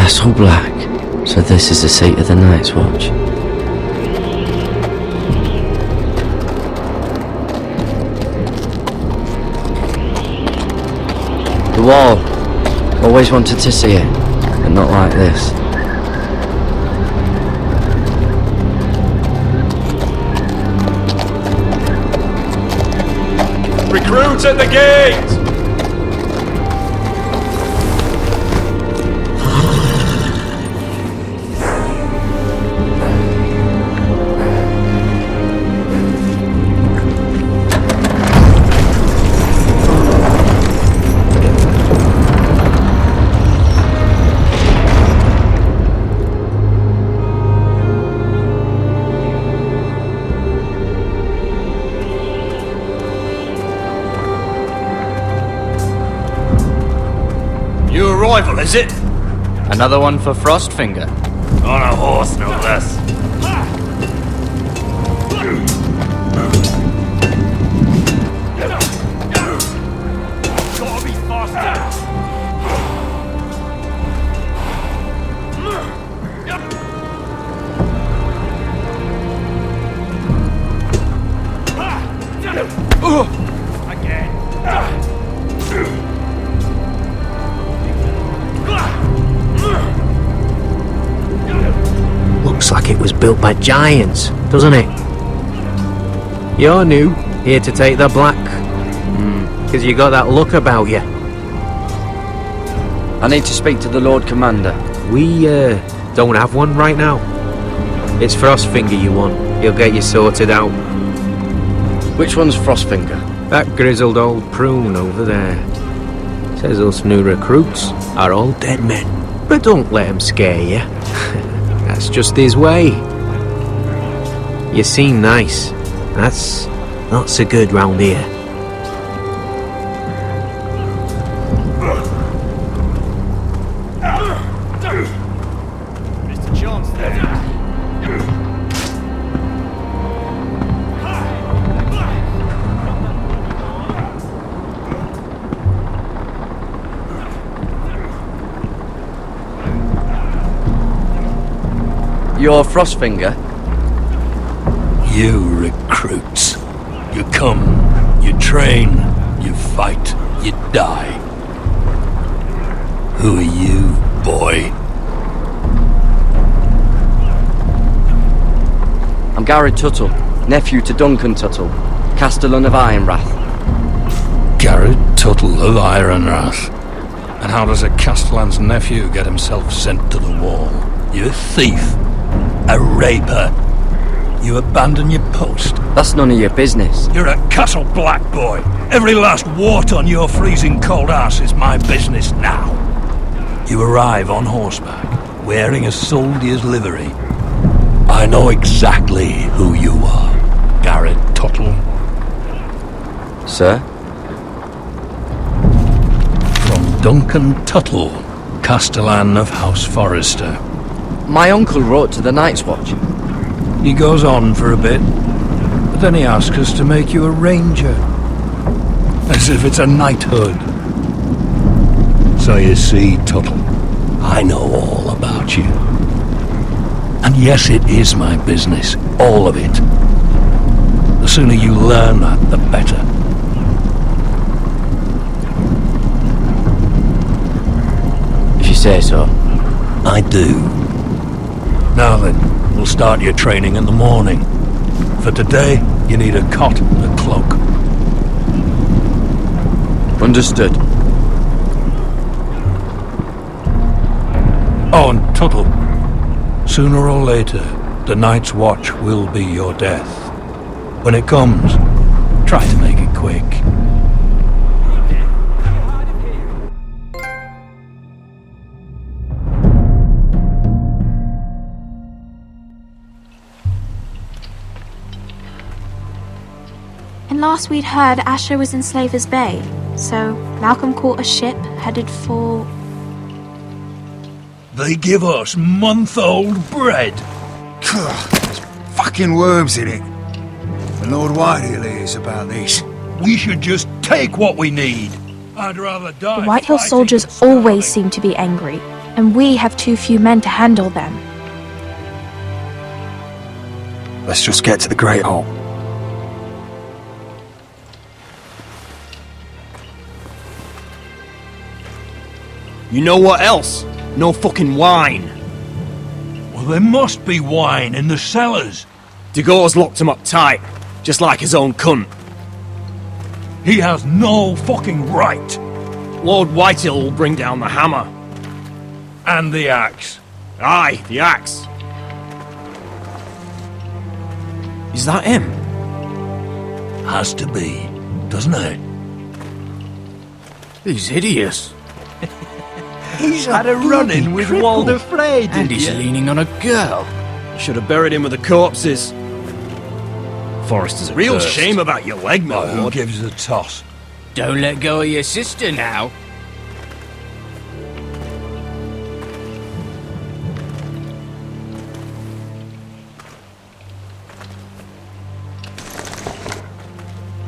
castle black. So this is the seat of the Night's Watch. The wall. Always wanted to see it, but not like this. Recruits at the gate! New arrival, is it? Another one for Frostfinger. On a horse, no less. Gotta be faster. Again. Looks like it was built by giants, doesn't it? You're new, here to take the black. Because you got that look about you. I need to speak to the Lord Commander. We, don't have one right now. It's Frostfinger you want. He'll get you sorted out. Which one's Frostfinger? That grizzled old prune over there. Says us new recruits are all dead men. But don't let him scare you. That's just his way. You seem nice. That's not so good round here. Mr. Chance there. You're Frostfinger? You recruits. You come, you train, you fight, you die. Who are you, boy? I'm Garrett Tuttle, nephew to Duncan Tuttle, Castellan of Ironrath. Garrett Tuttle of Ironrath. And how does a Castellan's nephew get himself sent to the wall? You a thief? A raper? You abandon your post? That's none of your business. You're a castle black boy. Every last wart on your freezing cold ass is my business now. You arrive on horseback, wearing a soldier's livery. I know exactly who you are, Garrett Tuttle. Sir? From Duncan Tuttle, Castellan of House Forrester. My uncle wrote to the Night's Watch. He goes on for a bit, but then he asks us to make you a ranger. As if it's a knighthood. So you see, Tuttle, I know all about you. And yes, it is my business, all of it. The sooner you learn that, the better. If you say so. I do. Now then, we'll start your training in the morning. For today, you need a cot and a cloak. Understood. Oh, and Tuttle, sooner or later, the Night's Watch will be your death. When it comes, try to make it quick. And last we'd heard, Asher was in Slaver's Bay, so Malcolm caught a ship headed for... They give us month-old bread. There's fucking worms in it. The Lord Whitehill hears about this. We should just take what we need. I'd rather die. The Whitehill soldiers always seem to be angry, and we have too few men to handle them. Let's just get to the Great Hall. You know what else? No fucking wine. Well, there must be wine in the cellars. Degau's locked him up tight, just like his own cunt. He has no fucking right. Lord Whitehill will bring down the hammer. And the axe. Aye, the axe. Is that him? Has to be, doesn't it? He's hideous. He's had a run-in with Walder Frey, And he's leaning on a girl. Should have buried him with the corpses. Forrester's a real cursed. shame about your leg, my Who lord. gives a toss? Don't let go of your sister now.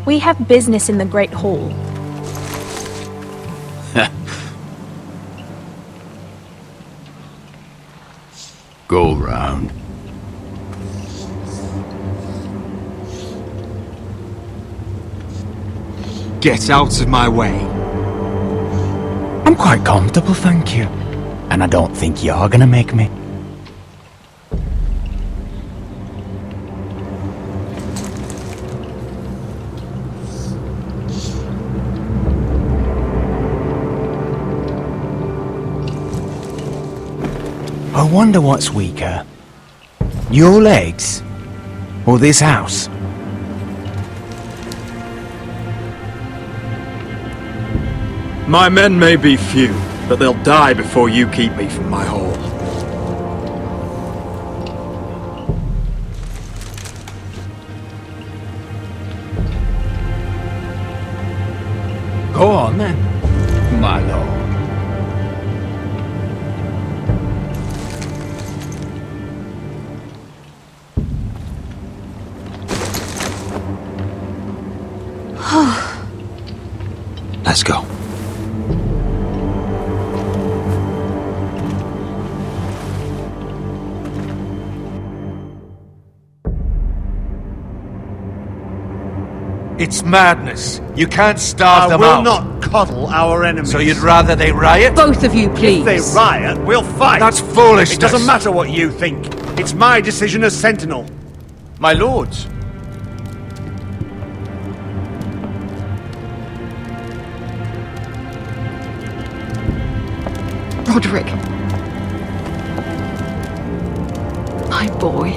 We have business in the Great Hall. Go round. Get out of my way. I'm quite comfortable, thank you. And I don't think you're gonna make me. I wonder what's weaker. Your legs? Or this house? My men may be few, but they'll die before you keep me from my hall. Go on then, my lord. Let's go. It's madness. You can't starve them out. I will not coddle our enemies. So you'd rather they riot? Both of you, please. If they riot, we'll fight. That's foolishness. It doesn't matter what you think. It's my decision as Sentinel. My lords. Roderick. My boy.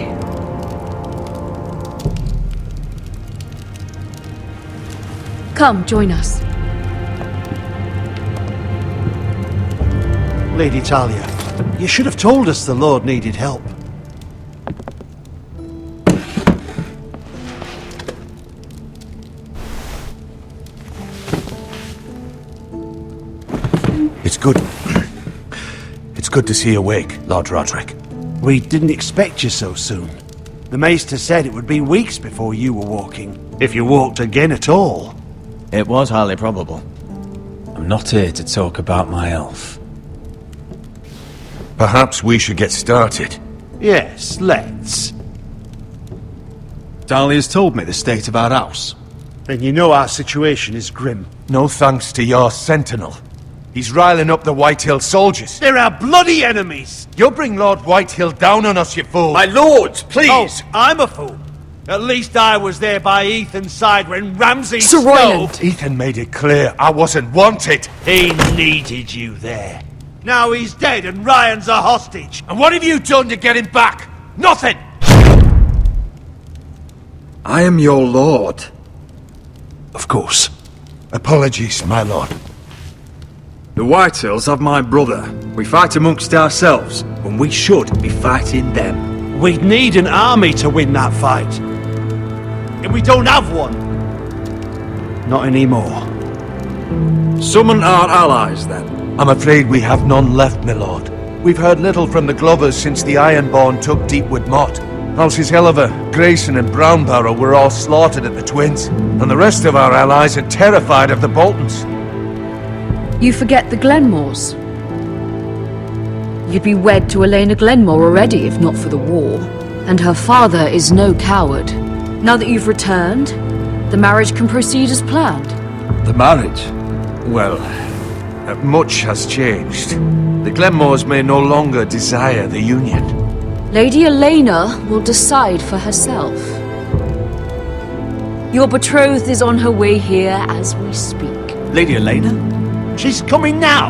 Come, join us. Lady Talia, you should have told us the Lord needed help. It's good. It's good to see you awake, Lord Roderick. We didn't expect you so soon. The Maester said it would be weeks before you were walking, if you walked again at all. It was highly probable. I'm not here to talk about my elf. Perhaps we should get started. Yes, let's. Dahlia's told me the state of our house. Then you know our situation is grim. No thanks to your sentinel. He's riling up the Whitehill soldiers. They're our bloody enemies! You'll bring Lord Whitehill down on us, you fool! My lords, please! Oh, I'm a fool. At least I was there by Ethan's side when Ramsay Sir stole. Royland. Ethan made it clear I wasn't wanted. He needed you there. Now he's dead and Ryan's a hostage. And what have you done to get him back? Nothing! I am your lord. Of course. Apologies, my lord. The Whitehills have my brother. We fight amongst ourselves, when we should be fighting them. We'd need an army to win that fight. And we don't have one. Not anymore. Summon our allies, then. I'm afraid we have none left, my lord. We've heard little from the Glovers since the Ironborn took Deepwood Motte. Houses Helliver, Grayson and Brownbarrow were all slaughtered at the Twins, and the rest of our allies are terrified of the Boltons. You forget the Glenmores. You'd be wed to Elena Glenmore already, if not for the war. And her father is no coward. Now that you've returned, the marriage can proceed as planned. The marriage? Well, much has changed. The Glenmores may no longer desire the union. Lady Elena will decide for herself. Your betrothed is on her way here as we speak. Lady Elena? She's coming now!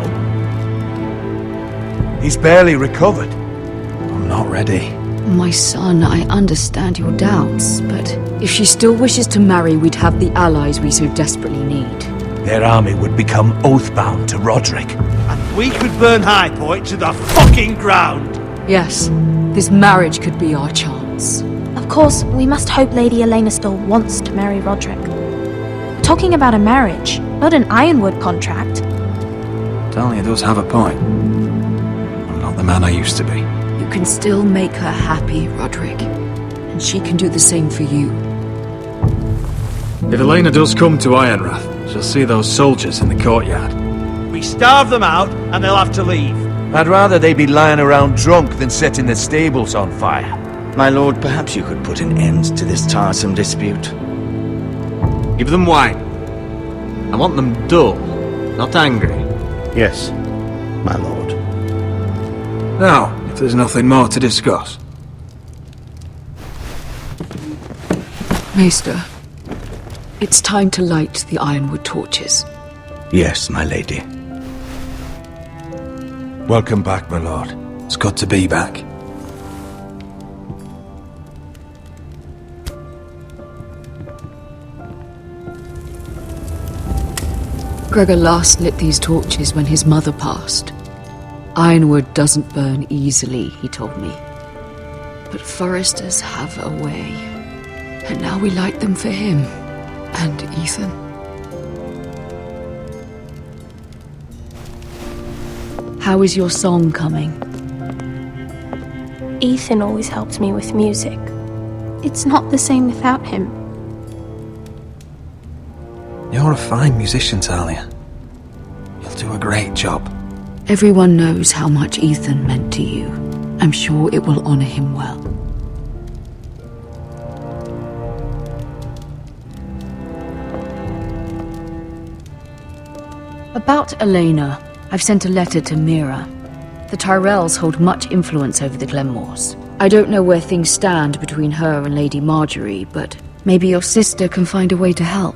He's barely recovered. I'm not ready. My son, I understand your doubts, but if she still wishes to marry, we'd have the allies we so desperately need. Their army would become oath-bound to Roderick. And we could burn High Point to the fucking ground! Yes, this marriage could be our chance. Of course, we must hope Lady Elena still wants to marry Roderick. We're talking about a marriage, not an Ironwood contract. Talia does have a point. I'm not the man I used to be. You can still make her happy, Roderick. And she can do the same for you. If Elena does come to Ironrath, she'll see those soldiers in the courtyard. We starve them out, and they'll have to leave. I'd rather they be lying around drunk than setting the stables on fire. My lord, perhaps you could put an end to this tiresome dispute. Give them wine. I want them dull, not angry. Yes, my lord. Now, if there's nothing more to discuss. Maester, it's time to light the Ironwood torches. Yes, my lady. Welcome back, my lord. It's good to be back. Gregor last lit these torches when his mother passed. Ironwood doesn't burn easily, he told me. But foresters have a way. And now we light them for him. And Ethan. How is your song coming? Ethan always helped me with music. It's not the same without him. You're a fine musician, Talia. You'll do a great job. Everyone knows how much Ethan meant to you. I'm sure it will honor him well. About Elena, I've sent a letter to Mira. The Tyrells hold much influence over the Glenmores. I don't know where things stand between her and Lady Marjorie, but maybe your sister can find a way to help.